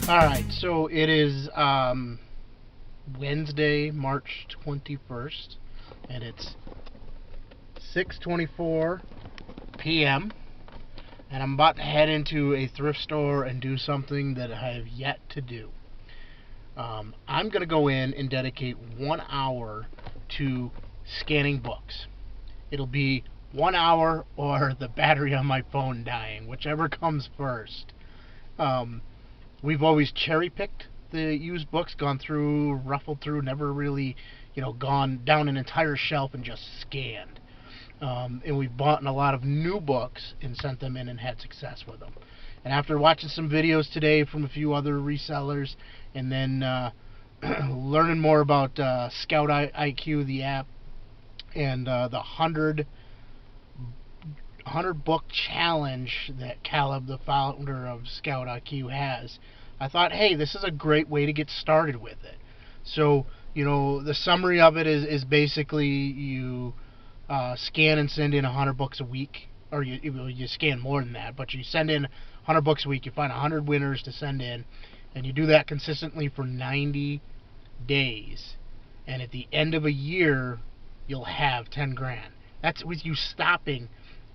Alright, so it is Wednesday, March 21st, and it's 6:24 p.m., and I'm about to head into a thrift store and do something that I have yet to do. I'm going to go in and dedicate 1 hour to scanning books. It'll be 1 hour or the battery on my phone dying, whichever comes first. We've always cherry-picked the used books, gone through, ruffled through, never really, gone down an entire shelf and just scanned. And we've bought a lot of new books and sent them in and had success with them. And after watching some videos today from a few other resellers, and then learning more about Scout IQ, the app, and the 100 book challenge that Caleb, the founder of Scout IQ, has, I thought, hey, this is a great way to get started with it. So, the summary of it is basically you scan and send in 100 books a week, or you scan more than that, but you send in 100 books a week, you find 100 winners to send in, and you do that consistently for 90 days. And at the end of a year, you'll have 10 grand. That's with you stopping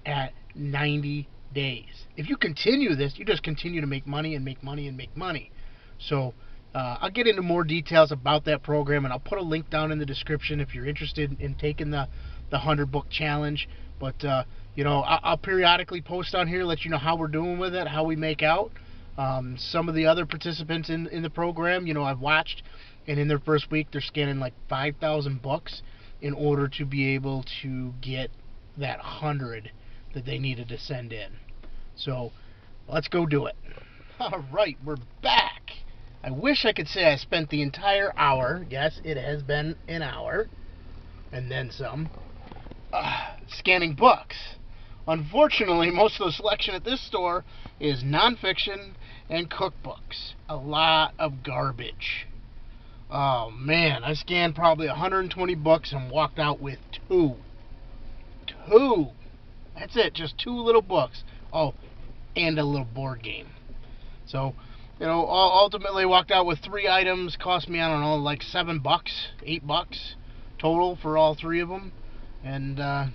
at 90 days. If you continue this, you just continue to make money and make money and make money. So I'll get into more details about that program, and I'll put a link down in the description if you're interested in taking the 100 book challenge. But I'll periodically post on here, let you know how we're doing with it, how we make out. Some of the other participants in the program, I've watched, and in their first week they're scanning like 5,000 books in order to be able to get that 100 that they needed to send in. So let's go do it. Alright, we're back. I wish I could say I spent the entire hour, yes, it has been an hour, and then some, scanning books. Unfortunately, most of the selection at this store is nonfiction and cookbooks. A lot of garbage. Oh man, I scanned probably 120 books and walked out with two. That's it, just 2 little books. Oh, and a little board game. So, ultimately walked out with 3 items. Cost me, I don't know, like $7, $8 total for all 3 of them. And, I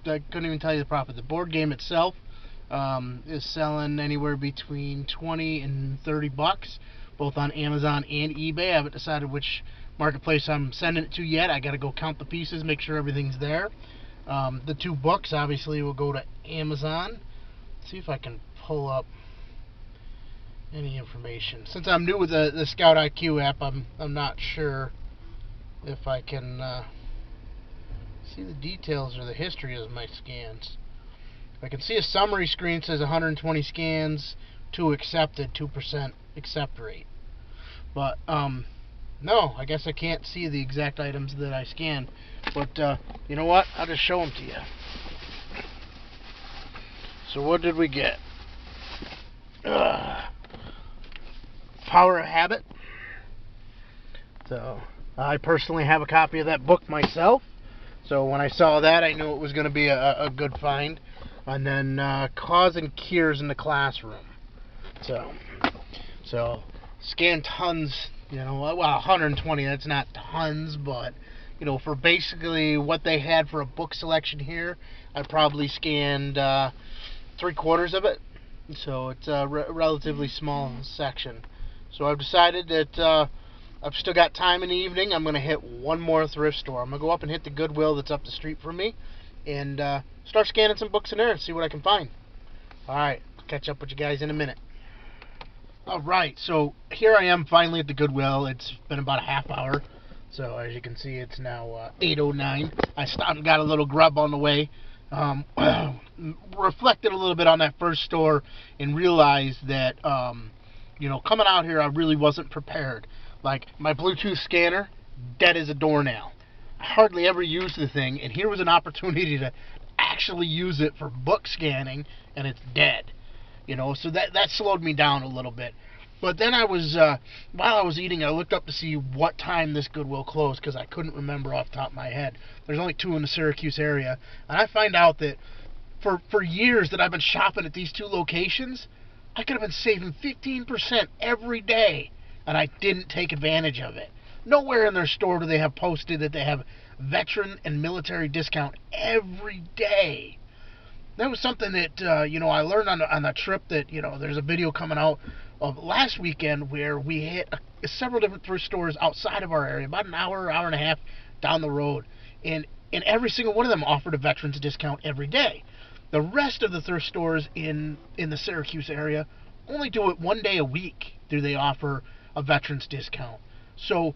couldn't even tell you the profit. The board game itself is selling anywhere between 20 and 30 bucks, both on Amazon and eBay. I haven't decided which marketplace I'm sending it to yet. I got to go count the pieces, make sure everything's there. The 2 books obviously will go to Amazon. Let's see if I can pull up any information. Since I'm new with the Scout IQ app, I'm not sure if I can see the details or the history of my scans. I can see a summary screen says 120 scans, 2 accepted, 2% accept rate. But no, I guess I can't see the exact items that I scanned. But you know what? I'll just show them to you. So what did we get? Power of Habit. So I personally have a copy of that book myself. So when I saw that, I knew it was going to be a good find. And then Cause and Cures in the Classroom. So scanned tons. Well, 120, that's not tons, but, for basically what they had for a book selection here, I probably scanned 3/4 of it. So it's a relatively small section. So I've decided that I've still got time in the evening. I'm going to hit one more thrift store. I'm going to go up and hit the Goodwill that's up the street from me and start scanning some books in there and see what I can find. Alright, I'll catch up with you guys in a minute. Alright, so here I am finally at the Goodwill. It's been about a half hour. So as you can see, it's now 8:09. I stopped and got a little grub on the way. Reflected a little bit on that first store and realized that, coming out here, I really wasn't prepared. Like, my Bluetooth scanner, dead as a doornail. I hardly ever use the thing, and here was an opportunity to actually use it for book scanning, and it's dead. So that slowed me down a little bit. But then I was, while I was eating, I looked up to see what time this Goodwill closed, because I couldn't remember off the top of my head. There's only 2 in the Syracuse area, and I find out that for years that I've been shopping at these 2 locations, I could have been saving 15% every day, and I didn't take advantage of it. Nowhere in their store do they have posted that they have veteran and military discount every day. That was something that I learned on the trip that there's a video coming out of last weekend where we hit several different thrift stores outside of our area, about an hour and a half down the road, and every single one of them offered a veterans discount every day. The rest of the thrift stores in the Syracuse area only do it one day a week. Do they offer a veterans discount? So,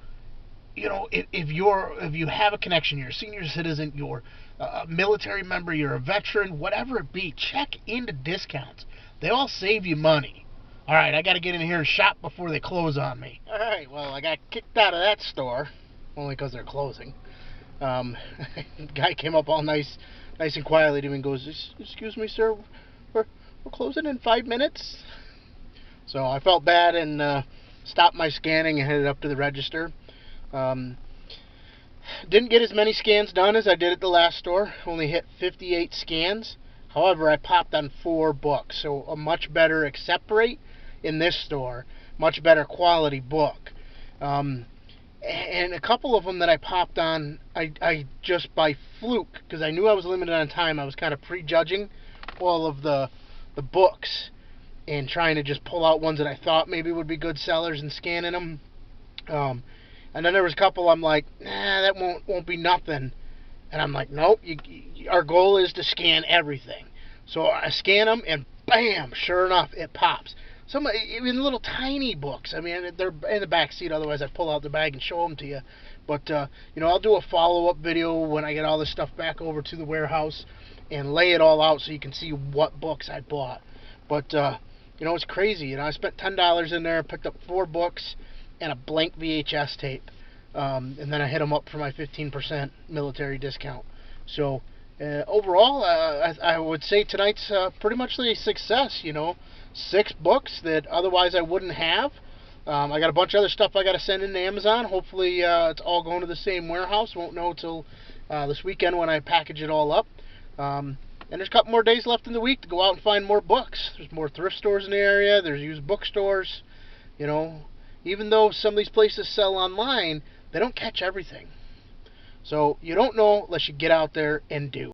if you have a connection, you're a senior citizen, you're a military member, you're a veteran, whatever it be, check into discounts. They all save you money. All right, I got to get in here and shop before they close on me. All right, well, I got kicked out of that store only because they're closing. Guy came up all nice and quietly to me and goes, "Excuse me, sir, we're closing in 5 minutes." So I felt bad and stopped my scanning and headed up to the register. Didn't get as many scans done as I did at the last store. Only hit 58 scans. However, I popped on 4 books, so a much better accept rate in this store. Much better quality book. And a couple of them that I popped on, I just by fluke, because I knew I was limited on time, I was kind of prejudging all of the books and trying to just pull out ones that I thought maybe would be good sellers and scanning them. And then there was a couple I'm like, nah, that won't be nothing. And I'm like, nope, our goal is to scan everything. So I scan them, and bam, sure enough, it pops. Some even little tiny books. I mean, they're in the back seat. Otherwise, I'd pull out the bag and show them to you. But I'll do a follow-up video when I get all this stuff back over to the warehouse and lay it all out so you can see what books I bought. But it's crazy. I spent $10 in there, picked up 4 books and a blank VHS tape, and then I hit them up for my 15% military discount. So overall, I would say tonight's pretty much a success. 6 books that otherwise I wouldn't have. I got a bunch of other stuff I got to send in to Amazon. Hopefully it's all going to the same warehouse. Won't know till this weekend when I package it all up. And there's a couple more days left in the week to go out and find more books. There's more thrift stores in the area. There's used bookstores. Even though some of these places sell online, they don't catch everything. So you don't know unless you get out there and do.